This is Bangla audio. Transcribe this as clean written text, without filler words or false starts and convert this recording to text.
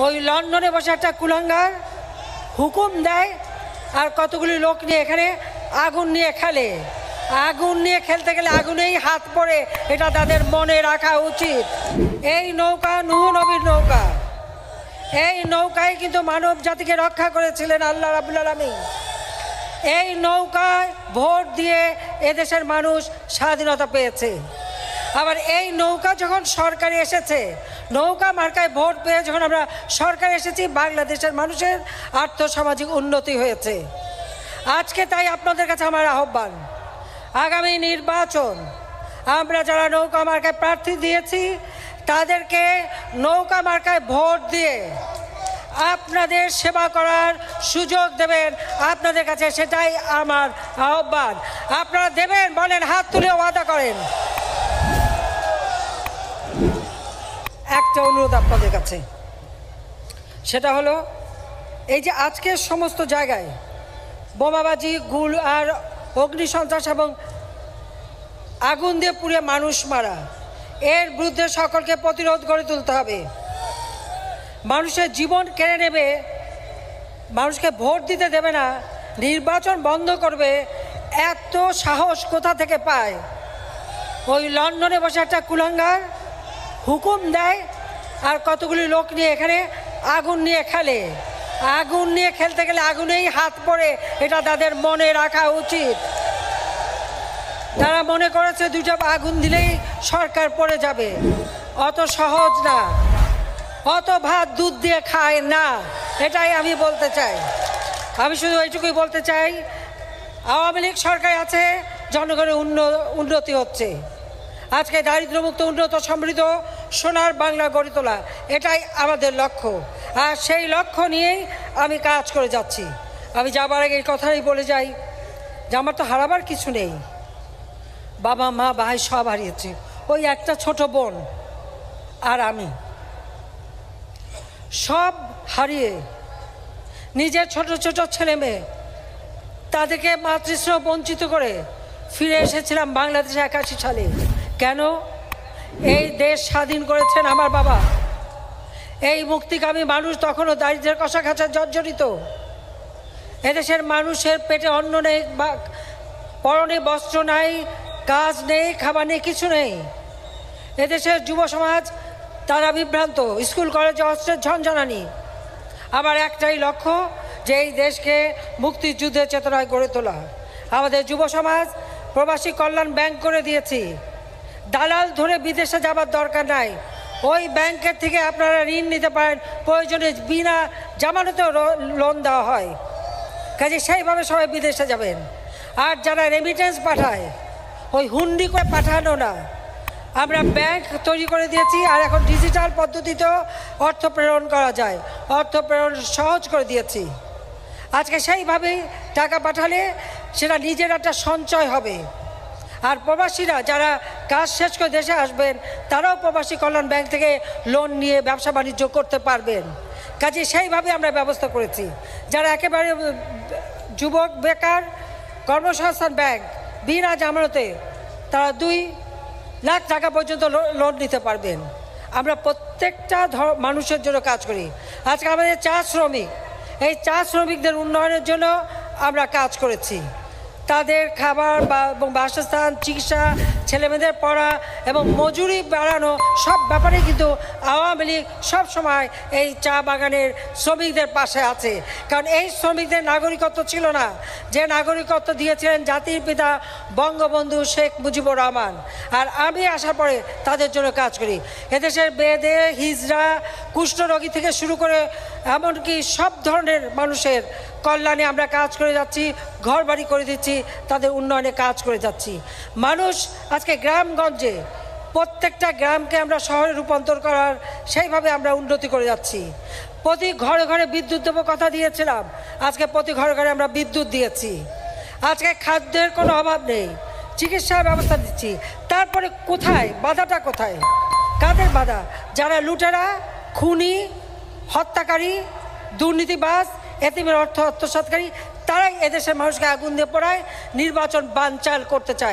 ওই লন্ডনে বসে একটা কুলাঙ্গার হুকুম দেয় আর কতগুলি লোক নিয়ে এখানে আগুন নিয়ে খেলে। আগুন নিয়ে খেলতে গেলে আগুনেই হাত পড়ে, এটা তাদের মনে রাখা উচিত। এই নৌকা নূহ নবীর নৌকা, এই নৌকায় কিন্তু মানব জাতিকে রক্ষা করেছিলেন আল্লাহ রাব্বুল আলামিন। এই নৌকায় ভোট দিয়ে এদেশের মানুষ স্বাধীনতা পেয়েছে। আবার এই নৌকা যখন সরকারে এসেছে, নৌকা মার্কায় ভোট পেয়ে যখন আমরা সরকারে এসেছি, বাংলাদেশের মানুষের আর্থসামাজিক উন্নতি হয়েছে। আজকে তাই আপনাদের কাছে আমার আহ্বান, আগামী নির্বাচন আমরা যারা নৌকা মার্কায় প্রার্থী দিয়েছি তাদেরকে নৌকা মার্কায় ভোট দিয়ে আপনাদের সেবা করার সুযোগ দেবেন। আপনাদের কাছে সেটাই আমার আহ্বান। আপনারা দেবেন বলেন, হাত তুলে ওয়াদা করেন। একটা অনুরোধ আপনাদের কাছে, সেটা হলো এই যে আজকের সমস্ত জায়গায় বোমাবাজি, গুল আর অগ্নিসন্ত্রাস এবং আগুন দিয়ে পুড়িয়ে মানুষ মারা, এর বিরুদ্ধে সকলকে প্রতিরোধ গড়ে তুলতে হবে। মানুষের জীবন কেড়ে নেবে, মানুষকে ভোট দিতে দেবে না, নির্বাচন বন্ধ করবে, এত সাহস কোথা থেকে পায়? ওই লন্ডনে বসে একটা কুলাঙ্গার হুকুম দেয় আর কতগুলি লোক নিয়ে এখানে আগুন নিয়ে খেলে। আগুন নিয়ে খেলতে গেলে আগুনেই হাত পড়ে, এটা তাদের মনে রাখা উচিত। তারা মনে করেছে দুটো আগুন দিলেই সরকার পড়ে যাবে। অত সহজ না, অত ভাত দুধ দিয়ে খায় না, এটাই আমি বলতে চাই। আমি শুধু এইটুকুই বলতে চাই, আওয়ামী লীগ সরকার আছে, জনগণের উন্নতি হচ্ছে। আজকে দারিদ্র্যমুক্ত, উন্নত, সমৃদ্ধ সোনার বাংলা গড়ে তোলা, এটাই আমাদের লক্ষ্য। আর সেই লক্ষ্য নিয়েই আমি কাজ করে যাচ্ছি। আমি যাবার আগে এই কথাই বলে যাই যে আমার তো হারাবার কিছু নেই। বাবা মা ভাই সব হারিয়েছে, ওই একটা ছোট বোন আর আমি, সব হারিয়ে নিজের ছোট ছোট ছেলে মেয়ে তাদেরকে মাতৃস্নেহ বঞ্চিত করে ফিরে এসেছিলাম বাংলাদেশে 81 সালে। কেন? এই দেশ স্বাধীন করেছেন আমার বাবা। এই মুক্তিকামী মানুষ তখনও দারিদ্র্যের কষাঘাঁচা জর্জরিত। এদেশের মানুষের পেটে অন্ন নেই, পরনে বস্ত্র নাই, কাজ নেই, খাবার নেই, কিছু নেই। এদেশের যুব সমাজ তারা বিভ্রান্ত, স্কুল কলেজে অস্ত্রের ঝনঝনানি। আমার একটাই লক্ষ্য যে এই দেশকে মুক্তিযুদ্ধের চেতনায় গড়ে তোলা। আমাদের যুব সমাজ প্রবাসী কল্যাণ ব্যাংক করে দিয়েছি। দালাল ধরে বিদেশে যাবার দরকার নাই, ওই ব্যাংকের থেকে আপনারা ঋণ নিতে পারেন, প্রয়োজনে বিনা জামানতেও লোন দেওয়া হয়। কাজে সেইভাবে সবাই বিদেশে যাবেন। আর যারা রেমিটেন্স পাঠায়, ওই হুন্ডি করে পাঠানো না, আমরা ব্যাংক তৈরি করে দিয়েছি। আর এখন ডিজিটাল পদ্ধতিতেও অর্থ প্রেরণ করা যায়, অর্থ প্রেরণ সহজ করে দিয়েছি। আজকে সেইভাবেই টাকা পাঠালে সেটা নিজের একটা সঞ্চয় হবে। আর প্রবাসীরা যারা কাজ শেষ করে দেশে আসবেন, তারাও প্রবাসী কল্যাণ ব্যাংক থেকে লোন নিয়ে ব্যবসা বাণিজ্য করতে পারবেন। কাজে সেইভাবে আমরা ব্যবস্থা করেছি। যারা একেবারে যুবক, বেকার, কর্মসংস্থান ব্যাংক বিনা জামানতে তারা 2 লাখ টাকা পর্যন্ত লোন নিতে পারবেন। আমরা প্রত্যেকটা মানুষের জন্য কাজ করি। আজকে আমাদের চা শ্রমিক, এই চা শ্রমিকদের উন্নয়নের জন্য আমরা কাজ করেছি। তাদের খাবার এবং বাসস্থান, চিকিৎসা, ছেলেমেয়েদের পড়া এবং মজুরি বাড়ানো, সব ব্যাপারে কিন্তু আওয়ামী লীগ সবসময় এই চা বাগানের শ্রমিকদের পাশে আছে। কারণ এই শ্রমিকদের নাগরিকত্ব ছিল না, যে নাগরিকত্ব দিয়েছিলেন জাতির পিতা বঙ্গবন্ধু শেখ মুজিবুর রহমান। আর আমি আসার পরে তাদের জন্য কাজ করি। এদেশের বেদে, হিজড়া, কুষ্ঠরোগী থেকে শুরু করে এমনকি সব ধরনের মানুষের কল্যাণে আমরা কাজ করে যাচ্ছি, ঘর বাড়ি করে দিচ্ছি, তাদের উন্নয়নে কাজ করে যাচ্ছি। মানুষ আজকে গ্রামগঞ্জে, প্রত্যেকটা গ্রামকে আমরা শহরে রূপান্তর করার সেইভাবে আমরা উন্নতি করে যাচ্ছি। প্রতি ঘরে ঘরে বিদ্যুৎ দেবো কথা দিয়েছিলাম, আজকে প্রতি ঘরে ঘরে আমরা বিদ্যুৎ দিয়েছি। আজকে খাদ্যের কোনো অভাব নেই, চিকিৎসার ব্যবস্থা দিচ্ছি। তারপরে কোথায় বাধাটা? কোথায়, কাদের বাধা? যারা লুটেরা, খুনি, হত্যাকারী, দুর্নীতিবাজ, এতিমের অর্থ আত্মসাৎকারী, তারাই এদেশের মানুষকে আগুন দিয়ে পোড়ায়, নির্বাচন বানচাল করতে চায়।